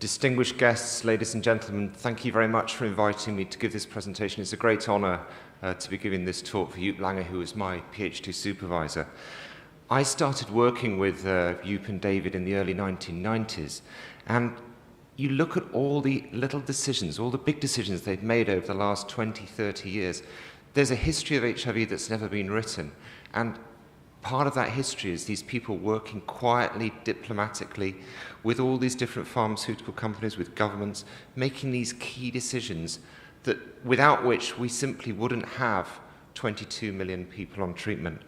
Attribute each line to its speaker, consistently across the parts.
Speaker 1: Distinguished guests, ladies and gentlemen, thank you very much for inviting me to give this presentation. It's a great honor to be giving this talk for Joep Lange, who was my PhD supervisor. I started working with Joep and David in the early 1990s, and you look at all the little decisions, all the big decisions they've made over the last 20, 30 years. There's a history of HIV that's never been written, and part of that history is these people working quietly, diplomatically, with all these different pharmaceutical companies, with governments, making these key decisions that without which we simply wouldn't have 22 million people on treatment.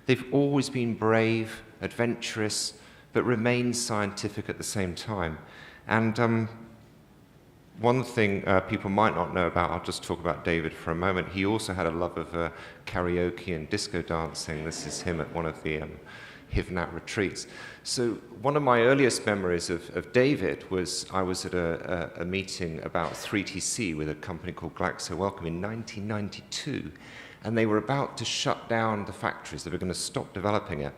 Speaker 1: They've always been brave, adventurous, but remained scientific at the same time. And one thing people might not know about, I'll just talk about David for a moment. He also had a love of karaoke and disco dancing. This is him at one of the HIV-NAT retreats. So one of my earliest memories of David was I was at a meeting about 3TC with a company called Glaxo Wellcome in 1992, and they were about to shut down the factories. They were going to stop developing it.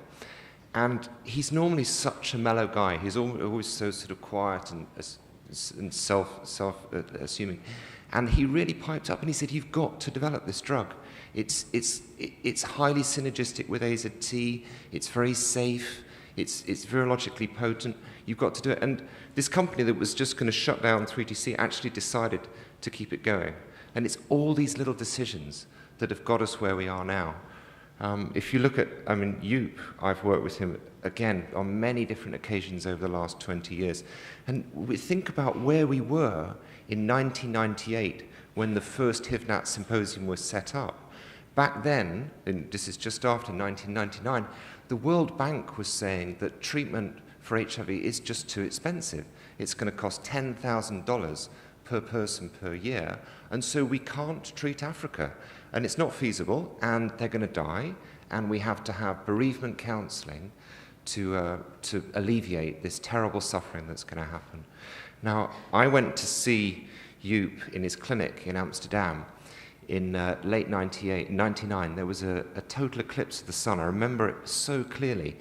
Speaker 1: And he's normally such a mellow guy. He's always so sort of quiet and self-assuming. And he really piped up and he said, "You've got to develop this drug. It's highly synergistic with AZT. It's very safe. It's virologically potent. You've got to do it." And this company that was just going to shut down 3TC actually decided to keep it going. And it's all these little decisions that have got us where we are now. If you look at, Joep, I've worked with him, again, on many different occasions over the last 20 years. And we think about where we were in 1998 when the first HIV-NAT Symposium was set up. Back then, and this is just after 1999, the World Bank was saying that treatment for HIV is just too expensive. It's going to cost $10,000 per person per year, and so we can't treat Africa. And it's not feasible, and they're going to die, and we have to have bereavement counseling to alleviate this terrible suffering that's going to happen. Now, I went to see Joep in his clinic in Amsterdam in late 99. There was a total eclipse of the sun. I remember it so clearly.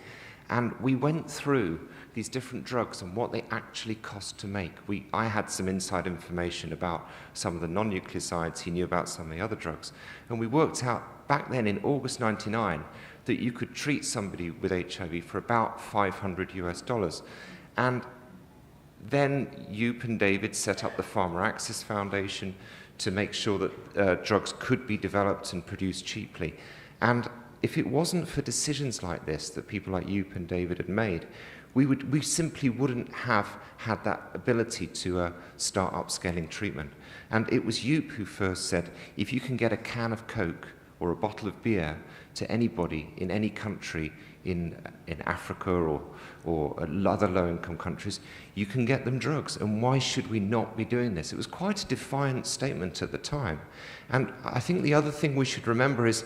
Speaker 1: And we went through these different drugs and what they actually cost to make. I had some inside information about some of the non-nucleosides. He knew about some of the other drugs. And we worked out back then in August 99 that you could treat somebody with HIV for about $500 US. And then Joep and David set up the Pharma Access Foundation to make sure that drugs could be developed and produced cheaply. And if it wasn't for decisions like this that people like Joep and David had made, we simply wouldn't have had that ability to start upscaling treatment. And it was Joep who first said, if you can get a can of Coke or a bottle of beer to anybody in any country in Africa or other low-income countries, you can get them drugs. And why should we not be doing this? It was quite a defiant statement at the time. And I think the other thing we should remember is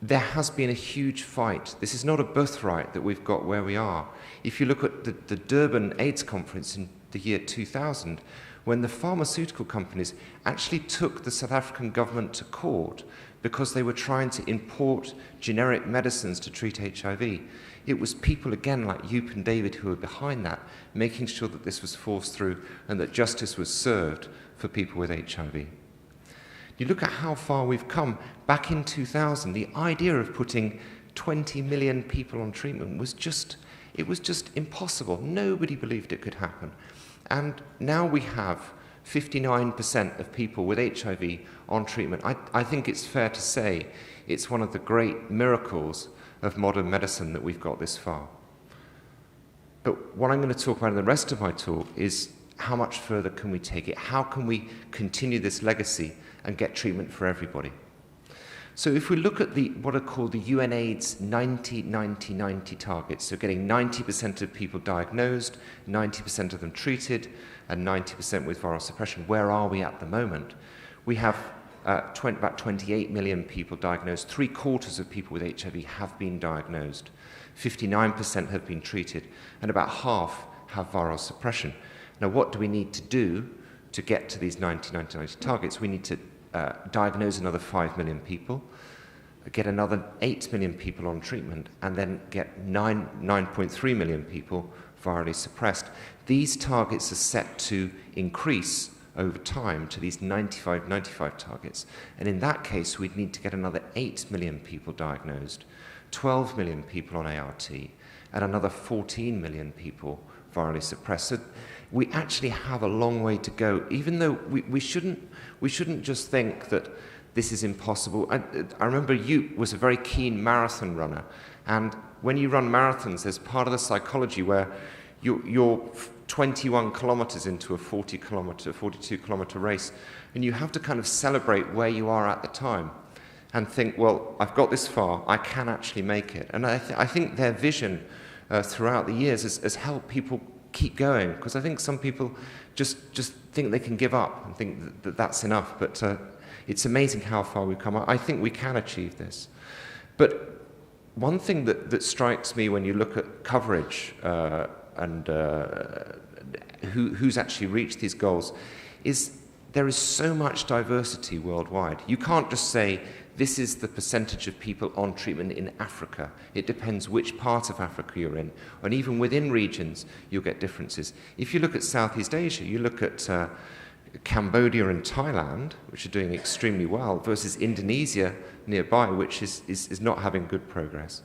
Speaker 1: there has been a huge fight. This is not a birthright that we've got where we are. If you look at the Durban AIDS conference in the year 2000, when the pharmaceutical companies actually took the South African government to court because they were trying to import generic medicines to treat HIV, it was people, again, like Joep and David who were behind that, making sure that this was forced through and that justice was served for people with HIV. You look at how far we've come. Back in 2000, the idea of putting 20 million people on treatment was just impossible. Nobody believed it could happen. And now we have 59% of people with HIV on treatment. I think it's fair to say it's one of the great miracles of modern medicine that we've got this far. But what I'm going to talk about in the rest of my talk is how much further can we take it? How can we continue this legacy and get treatment for everybody? So if we look at what are called the UNAIDS 90-90-90 targets, so getting 90% of people diagnosed, 90% of them treated, and 90% with viral suppression, where are we at the moment? We have about 28 million people diagnosed. 3/4 of people with HIV have been diagnosed. 59% have been treated, and about half have viral suppression. Now, what do we need to do to get to these 90-90-90 targets? We need to diagnose another 5 million people, get another 8 million people on treatment, and then get 9.3 million people virally suppressed. These targets are set to increase over time to these 95 targets. And in that case, we'd need to get another 8 million people diagnosed, 12 million people on ART, and another 14 million people virally suppressed. So we actually have a long way to go, even though we shouldn't just think that this is impossible. I remember you was a very keen marathon runner, and when you run marathons, there's part of the psychology where you're 21 kilometers into a 42 kilometer race, and you have to kind of celebrate where you are at the time and think, well, I've got this far, I can actually make it. And I think their vision throughout the years has helped people keep going, because I think some people just think they can give up and think that that's enough, but it's amazing how far we've come. I think we can achieve this. But one thing that strikes me when you look at coverage and who's actually reached these goals is there is so much diversity worldwide. You can't just say this is the percentage of people on treatment in Africa. It depends which part of Africa you're in. And even within regions, you'll get differences. If you look at Southeast Asia, you look at Cambodia and Thailand, which are doing extremely well, versus Indonesia nearby, which is not having good progress.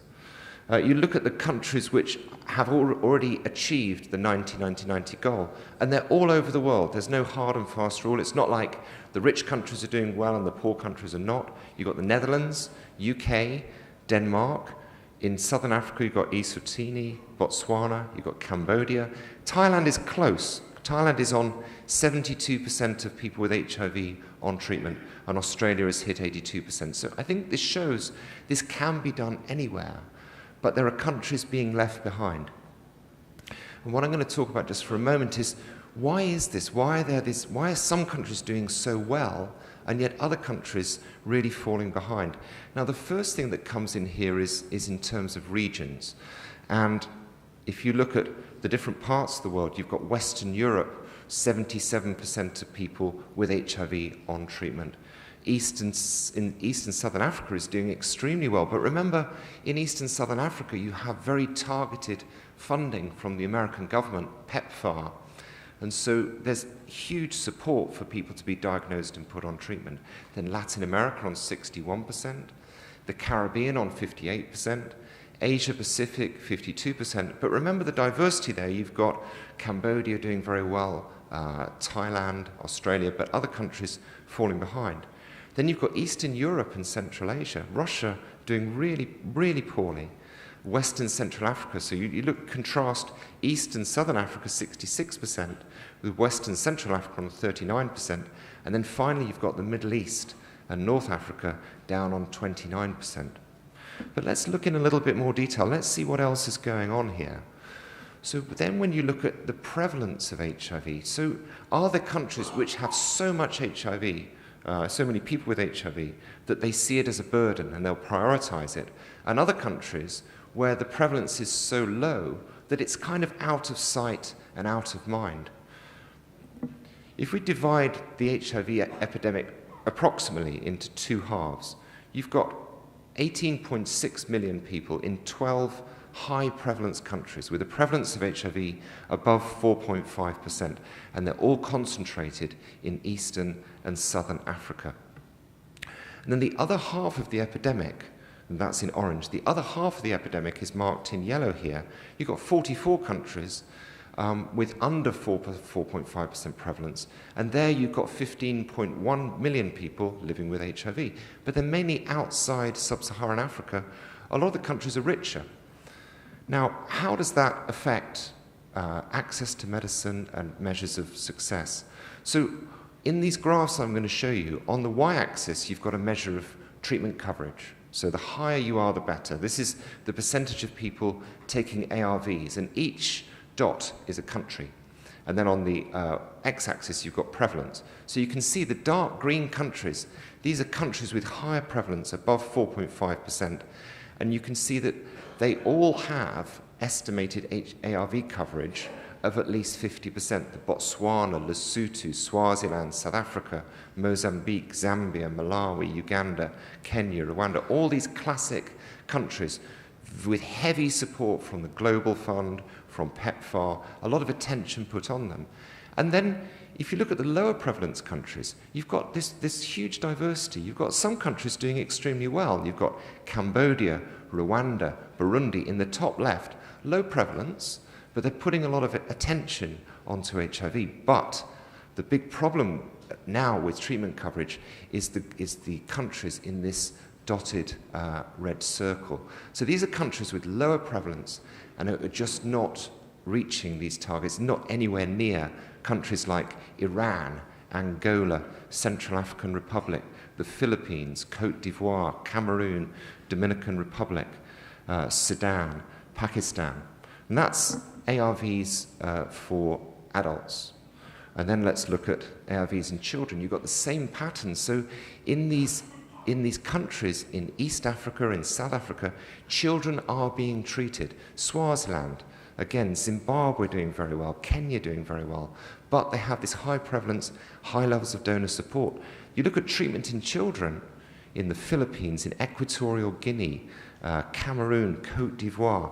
Speaker 1: You look at the countries which have already achieved the 90-90-90 goal, and they're all over the world. There's no hard and fast rule. It's not like the rich countries are doing well and the poor countries are not. You've got the Netherlands, UK, Denmark. In southern Africa, you've got Eswatini, Botswana, you've got Cambodia. Thailand is close. Thailand is on 72% of people with HIV on treatment, and Australia has hit 82%. So I think this shows this can be done anywhere, but there are countries being left behind. And what I'm going to talk about just for a moment is, why is this? Why are some countries doing so well, and yet other countries really falling behind? Now, the first thing that comes in here is in terms of regions. And if you look at the different parts of the world, you've got Western Europe, 77% of people with HIV on treatment. In Eastern Southern Africa is doing extremely well. But remember, in Eastern Southern Africa, you have very targeted funding from the American government, PEPFAR. And so there's huge support for people to be diagnosed and put on treatment. Then Latin America on 61%, the Caribbean on 58%, Asia Pacific 52%. But remember the diversity there. You've got Cambodia doing very well, Thailand, Australia, but other countries falling behind. Then you've got Eastern Europe and Central Asia, Russia doing really, really poorly. Western Central Africa, so you contrast Eastern Southern Africa 66% with Western Central Africa on 39%, and then finally you've got the Middle East and North Africa down on 29%. But let's look in a little bit more detail. Let's see what else is going on here. So then when you look at the prevalence of HIV, so are there countries which have so much HIV, so many people with HIV, that they see it as a burden and they'll prioritize it, and other countries where the prevalence is so low that it's kind of out of sight and out of mind? If we divide the HIV epidemic approximately into two halves, you've got 18.6 million people in 12 high prevalence countries with a prevalence of HIV above 4.5%, and they're all concentrated in Eastern and Southern Africa. And then the other half of the epidemic, and that's in orange, the other half of the epidemic is marked in yellow here. You've got 44 countries with under 4.5% prevalence, and there you've got 15.1 million people living with HIV. But they're mainly outside sub-Saharan Africa. A lot of the countries are richer. Now, how does that affect access to medicine and measures of success? So in these graphs I'm going to show you, on the y-axis you've got a measure of treatment coverage. So the higher you are, the better. This is the percentage of people taking ARVs, and each dot is a country. And then on the x-axis you've got prevalence. So you can see the dark green countries, these are countries with higher prevalence, above 4.5%, and you can see that they all have estimated ARV coverage of at least 50%. The Botswana, Lesotho, Swaziland, South Africa, Mozambique, Zambia, Malawi, Uganda, Kenya, Rwanda, all these classic countries with heavy support from the Global Fund, from PEPFAR, a lot of attention put on them. And then if you look at the lower prevalence countries, you've got this huge diversity. You've got some countries doing extremely well. You've got Cambodia, Rwanda, Burundi in the top left, low prevalence, but they're putting a lot of attention onto HIV. But the big problem now with treatment coverage is the countries in this dotted red circle. So these are countries with lower prevalence and are just not reaching these targets, not anywhere near countries like Iran, Angola, Central African Republic, the Philippines, Cote d'Ivoire, Cameroon, Dominican Republic, Sudan, Pakistan. And that's ARVs for adults. And then let's look at ARVs in children. You've got the same pattern. So in these countries, in East Africa, in South Africa, children are being treated. Swaziland, again, Zimbabwe doing very well, Kenya doing very well, but they have this high prevalence, high levels of donor support. You look at treatment in children in the Philippines, in Equatorial Guinea, Cameroon, Cote d'Ivoire.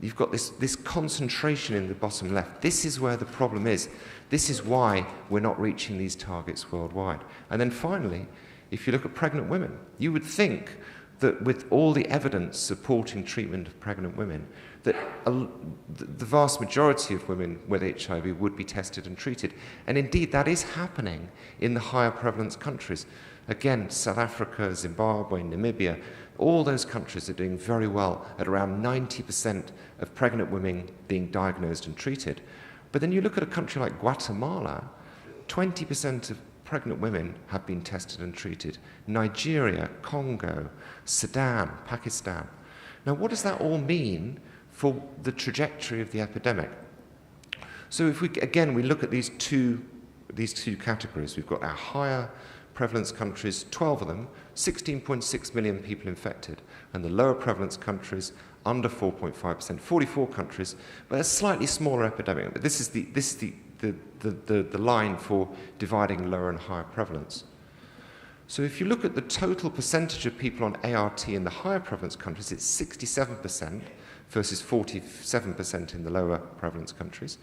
Speaker 1: You've got this concentration in the bottom left. This is where the problem is. This is why we're not reaching these targets worldwide. And then finally, if you look at pregnant women, you would think that with all the evidence supporting treatment of pregnant women, that the vast majority of women with HIV would be tested and treated. And indeed, that is happening in the higher prevalence countries. Again, South Africa, Zimbabwe, Namibia, all those countries are doing very well at around 90% of pregnant women being diagnosed and treated. But then you look at a country like Guatemala, 20% of pregnant women have been tested and treated. Nigeria, Congo, Sudan, Pakistan. Now, what does that all mean for the trajectory of the epidemic? So if we look at these two categories, we've got our higher prevalence countries, 12 of them, 16.6 million people infected, and the lower prevalence countries, under 4.5%, 44 countries, but a slightly smaller epidemic. But this is the line for dividing lower and higher prevalence. So if you look at the total percentage of people on ART in the higher prevalence countries, it's 67% versus 47% in the lower prevalence countries.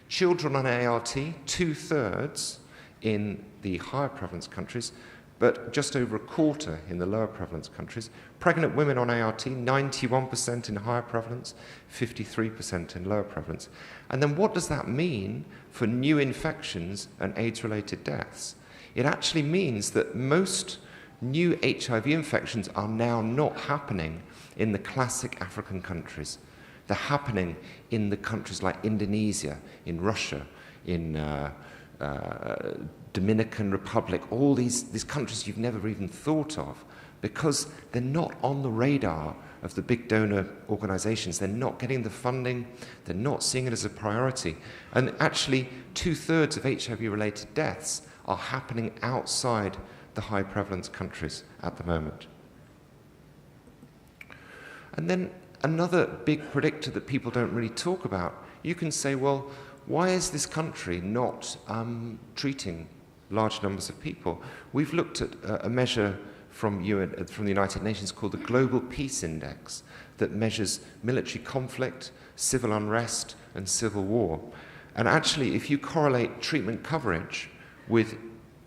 Speaker 1: Children on ART, 2/3 in the higher prevalence countries, but just over a quarter in the lower prevalence countries. Pregnant women on ART, 91% in higher prevalence, 53% in lower prevalence. And then what does that mean for new infections and AIDS-related deaths? It actually means that most new HIV infections are now not happening in the classic African countries. They're happening in the countries like Indonesia, in Russia, in Dominican Republic, all these countries you've never even thought of, because they're not on the radar of the big donor organizations. They're not getting the funding. They're not seeing it as a priority. And actually, 2/3 of HIV-related deaths are happening outside the high prevalence countries at the moment. And then another big predictor that people don't really talk about, you can say, well, why is this country not treating large numbers of people? We've looked at a measure from the United Nations called the Global Peace Index that measures military conflict, civil unrest, and civil war. And actually, if you correlate treatment coverage with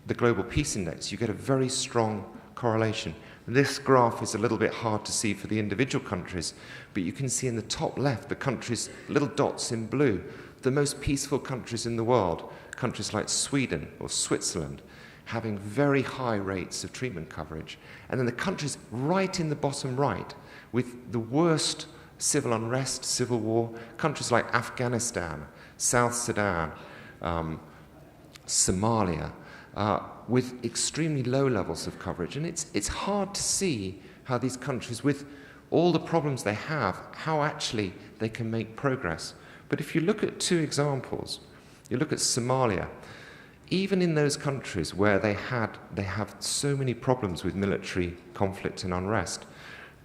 Speaker 1: the Global Peace Index, you get a very strong correlation. This graph is a little bit hard to see for the individual countries, but you can see in the top left the countries, little dots in blue, the most peaceful countries in the world, countries like Sweden or Switzerland, having very high rates of treatment coverage. And then the countries right in the bottom right, with the worst civil unrest, civil war, countries like Afghanistan, South Sudan, Somalia, with extremely low levels of coverage. And it's hard to see how these countries, with all the problems they have, how actually they can make progress. But if you look at two examples, you look at Somalia, even in those countries where they have so many problems with military conflict and unrest,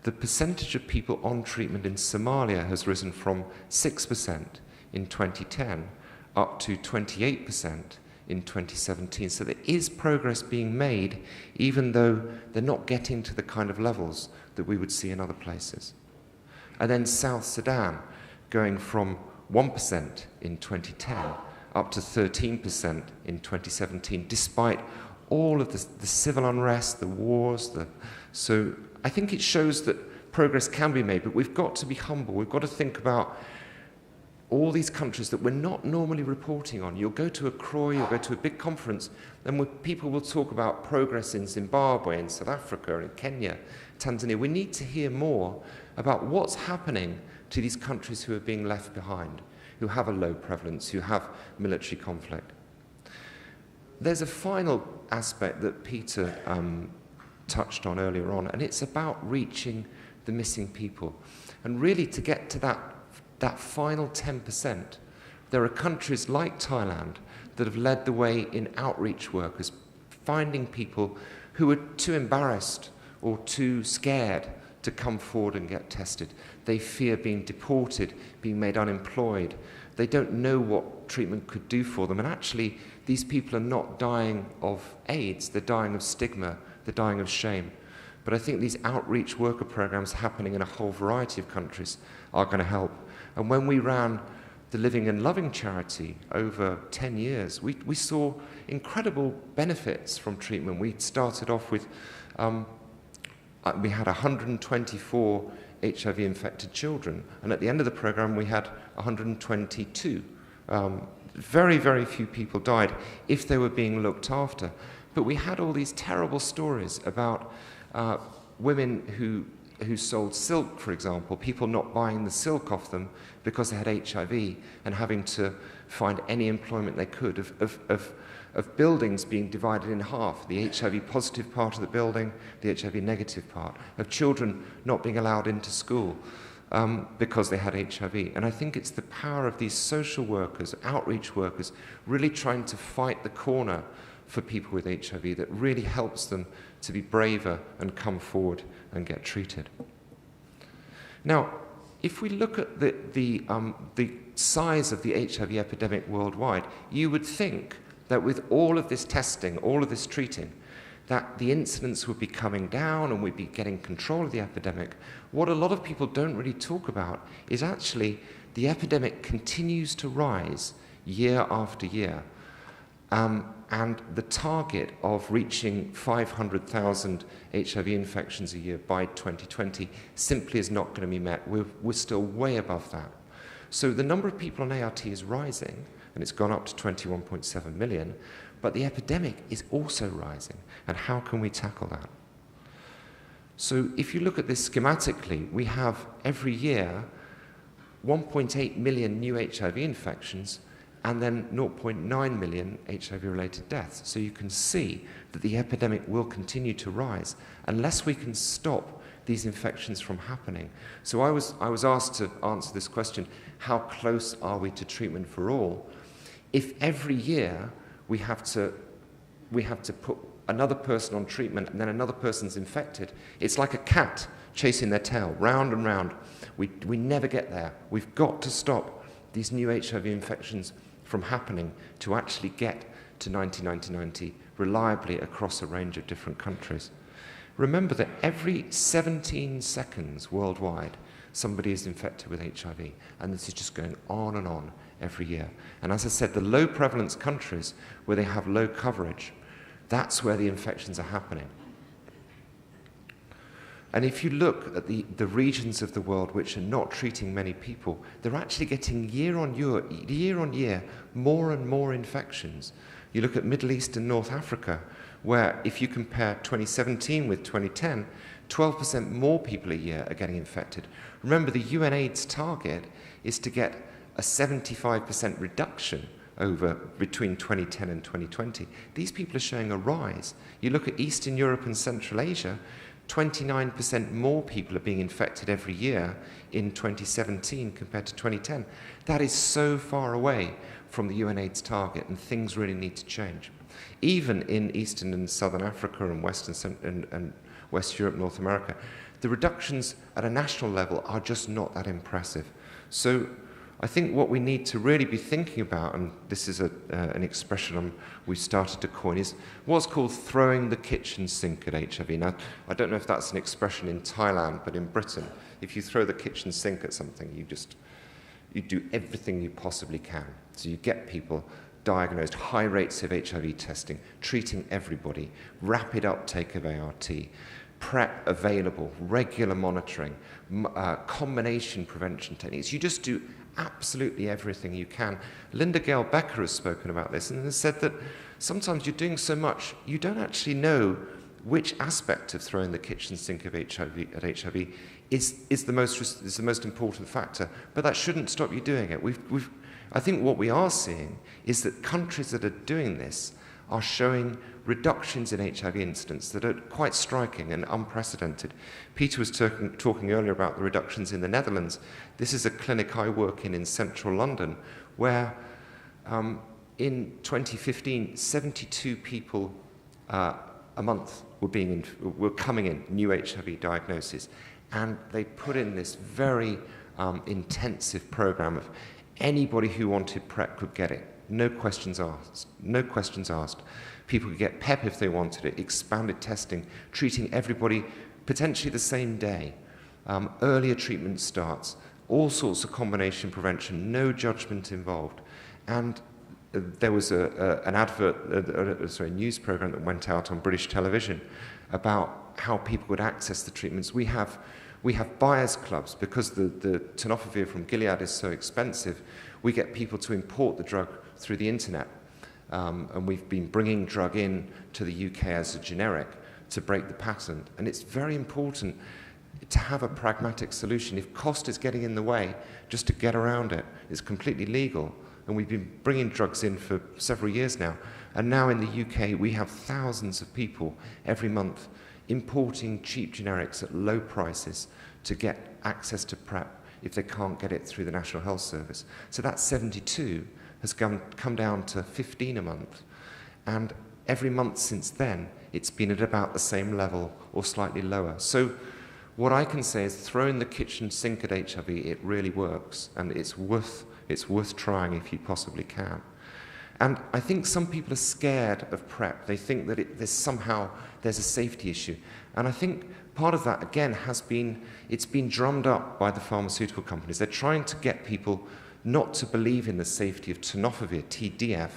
Speaker 1: the percentage of people on treatment in Somalia has risen from 6% in 2010 up to 28% in 2017. So there is progress being made, even though they're not getting to the kind of levels that we would see in other places. And then South Sudan, going from 1% in 2010, up to 13% in 2017, despite all of the civil unrest, the wars. So I think it shows that progress can be made, but we've got to be humble. We've got to think about all these countries that we're not normally reporting on. You'll go to a CROI, you'll go to a big conference, and people will talk about progress in Zimbabwe, in South Africa, in Kenya, Tanzania. We need to hear more about what's happening to these countries who are being left behind, who have a low prevalence, who have military conflict. There's a final aspect that Peter touched on earlier on, and it's about reaching the missing people. And really, to get to that final 10%, there are countries like Thailand that have led the way in outreach workers, finding people who are too embarrassed or too scared to come forward and get tested. They fear being deported, being made unemployed. They don't know what treatment could do for them. And actually, these people are not dying of AIDS, they're dying of stigma, they're dying of shame. But I think these outreach worker programs happening in a whole variety of countries are going to help. And when we ran the Living and Loving charity over 10 years, we saw incredible benefits from treatment. We started off with, we had 124 HIV-infected children, and at the end of the program we had 122. Very, very few people died if they were being looked after. But we had all these terrible stories about women who sold silk, for example, people not buying the silk off them because they had HIV and having to find any employment they could, of buildings being divided in half, the HIV-positive part of the building, the HIV-negative part, of children not being allowed into school because they had HIV. And I think it's the power of these social workers, outreach workers, really trying to fight the corner for people with HIV that really helps them to be braver and come forward and get treated. Now, if we look at the size of the HIV epidemic worldwide, you would think that with all of this testing, all of this treating, that the incidence would be coming down and we'd be getting control of the epidemic. What a lot of people don't really talk about is actually the epidemic continues to rise year after year. And the target of reaching 500,000 HIV infections a year by 2020 simply is not going to be met. We're still way above that. So the number of people on ART is rising, and it's gone up to 21.7 million, but the epidemic is also rising. And how can we tackle that? So if you look at this schematically, we have every year 1.8 million new HIV infections, and then 0.9 million HIV-related deaths. So you can see that the epidemic will continue to rise unless we can stop these infections from happening. So I was asked to answer this question, how close are we to treatment for all? If every year we have to put another person on treatment and then another person's infected, it's like a cat chasing their tail, round and round. We never get there. We've got to stop these new HIV infections from happening to actually get to 90-90-90 reliably across a range of different countries. Remember that every 17 seconds worldwide, somebody is infected with HIV, and this is just going on and on every year. And as I said, the low prevalence countries where they have low coverage, that's where the infections are happening. And if you look at the regions of the world which are not treating many people, they're actually getting year on year more and more infections. You look at Middle East and North Africa, where if you compare 2017 with 2010, 12% more people a year are getting infected. Remember, the UNAIDS target is to get a 75% reduction between 2010 and 2020. These people are showing a rise. You look at Eastern Europe and Central Asia, 29% more people are being infected every year in 2017 compared to 2010. That is so far away from the UNAIDS target, and things really need to change. Even in Eastern and Southern Africa and West Europe, North America, the reductions at a national level are just not that impressive. So I think what we need to really be thinking about, and this is an expression we've started to coin, is what's called throwing the kitchen sink at HIV. Now, I don't know if that's an expression in Thailand, but in Britain, if you throw the kitchen sink at something, you do everything you possibly can. So you get people diagnosed, high rates of HIV testing, treating everybody, rapid uptake of ART, PrEP available, regular monitoring, combination prevention techniques. You just do absolutely everything you can. Linda Gale Becker has spoken about this and has said that sometimes you're doing so much, you don't actually know which aspect of throwing the kitchen sink of HIV is the most important factor. But that shouldn't stop you doing it. I think what we are seeing is that countries that are doing this are showing reductions in HIV incidence that are quite striking and unprecedented. Peter was talking earlier about the reductions in the Netherlands. This is a clinic I work in central London, where in 2015, 72 people a month were coming in, new HIV diagnoses. And they put in this very intensive program of anybody who wanted PrEP could get it. No questions asked. No questions asked. People could get PEP if they wanted it, expanded testing, treating everybody potentially the same day, earlier treatment starts, all sorts of combination prevention, no judgment involved. And there was a news program that went out on British television about how people would access the treatments. We have buyers clubs because the tenofovir from Gilead is so expensive. We get people to import the drug through the internet, and we've been bringing drug in to the UK as a generic to break the patent. And it's very important to have a pragmatic solution. If cost is getting in the way, just to get around it, it's completely legal. And we've been bringing drugs in for several years now. And now in the UK, we have thousands of people every month importing cheap generics at low prices to get access to PrEP if they can't get it through the National Health Service. So that 72 has come down to 15 a month. And every month since then, it's been at about the same level or slightly lower. So what I can say is throwing the kitchen sink at HIV, it really works. And it's worth trying if you possibly can. And I think some people are scared of PrEP. They think that there's a safety issue. And I think part of that, again, it's been drummed up by the pharmaceutical companies. They're trying to get people not to believe in the safety of tenofovir, TDF,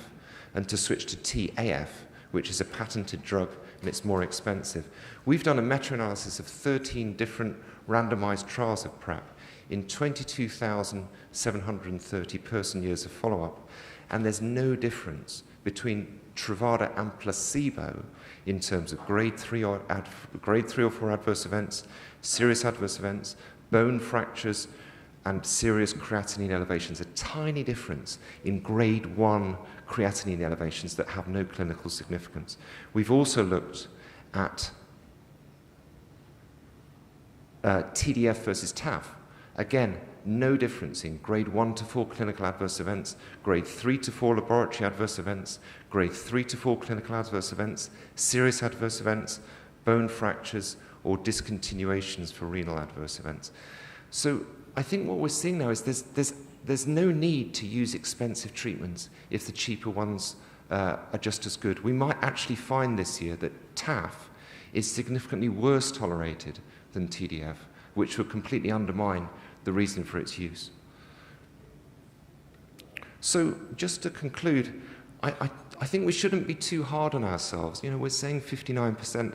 Speaker 1: and to switch to TAF, which is a patented drug and it's more expensive. We've done a meta-analysis of 13 different randomized trials of PrEP in 22,730 person-years of follow-up. And there's no difference between Truvada and placebo in terms of grade 3 or 4 adverse events, serious adverse events, bone fractures, and serious creatinine elevations. A tiny difference in grade 1 creatinine elevations that have no clinical significance. We've also looked at TDF versus TAF. Again, no difference in grade 1 to 4 clinical adverse events, grade 3 to 4 laboratory adverse events, grade 3 to 4 clinical adverse events, serious adverse events, bone fractures, or discontinuations for renal adverse events. So I think what we're seeing now is there's no need to use expensive treatments if the cheaper ones are just as good. We might actually find this year that TAF is significantly worse tolerated than TDF, which will completely undermine the reason for its use. So just to conclude, I think we shouldn't be too hard on ourselves. You know, we're saying 59%,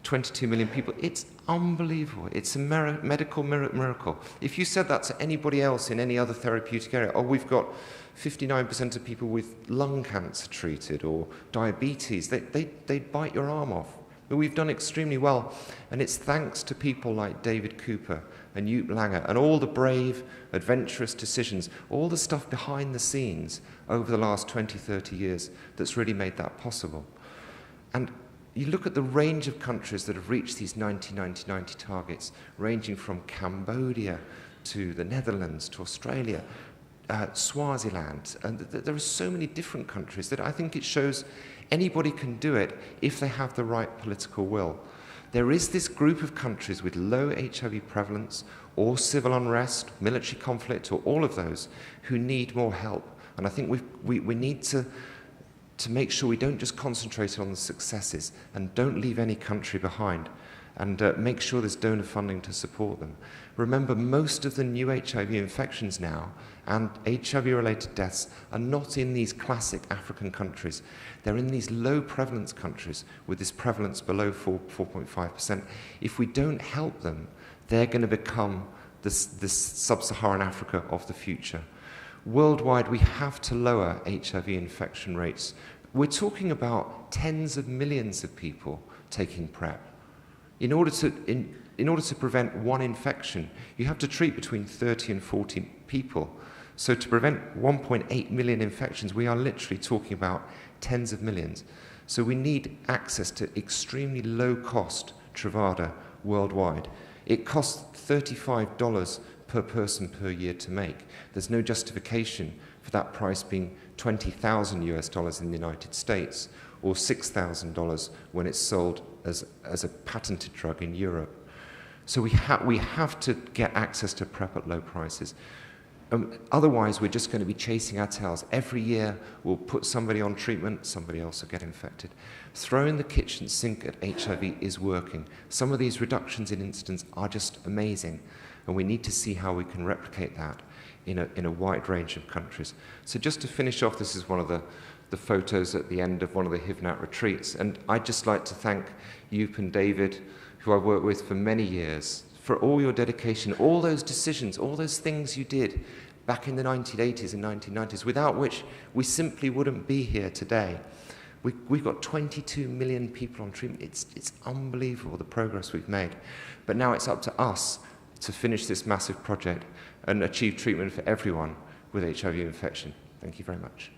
Speaker 1: 22 million people. It's unbelievable. It's a medical miracle. If you said that to anybody else in any other therapeutic area, oh, we've got 59% of people with lung cancer treated or diabetes, they'd bite your arm off. But we've done extremely well, and it's thanks to people like David Cooper and Joop Langer and all the brave, adventurous decisions, all the stuff behind the scenes over the last 20, 30 years that's really made that possible. And you look at the range of countries that have reached these 90-90-90 targets, ranging from Cambodia to the Netherlands to Australia, Swaziland, and there are so many different countries that I think it shows anybody can do it if they have the right political will. There is this group of countries with low HIV prevalence or civil unrest, military conflict, or all of those who need more help. And I think we need to make sure we don't just concentrate on the successes and don't leave any country behind. and make sure there's donor funding to support them. Remember, most of the new HIV infections now and HIV-related deaths are not in these classic African countries. They're in these low prevalence countries with this prevalence below 4.5%. If we don't help them, they're going to become this sub-Saharan Africa of the future. Worldwide, we have to lower HIV infection rates. We're talking about tens of millions of people taking PrEP. In order to prevent one infection, you have to treat between 30 and 40 people. So to prevent 1.8 million infections, we are literally talking about tens of millions. So we need access to extremely low-cost Truvada worldwide. It costs $35 per person per year to make. There's no justification for that price being $20,000 in the United States or $6,000 when it's sold as a patented drug in Europe. So we have to get access to PrEP at low prices. Otherwise, we're just going to be chasing our tails. Every year, we'll put somebody on treatment, somebody else will get infected. Throwing the kitchen sink at HIV is working. Some of these reductions in incidence are just amazing, and we need to see how we can replicate that in a wide range of countries. So just to finish off, this is one of the photos at the end of one of the HIV-NAT retreats, and I'd just like to thank Joop and David, who I've worked with for many years, for all your dedication, all those decisions, all those things you did back in the 1980s and 1990s, without which we simply wouldn't be here today. We've got 22 million people on treatment. It's unbelievable, the progress we've made. But now it's up to us to finish this massive project and achieve treatment for everyone with HIV infection. Thank you very much.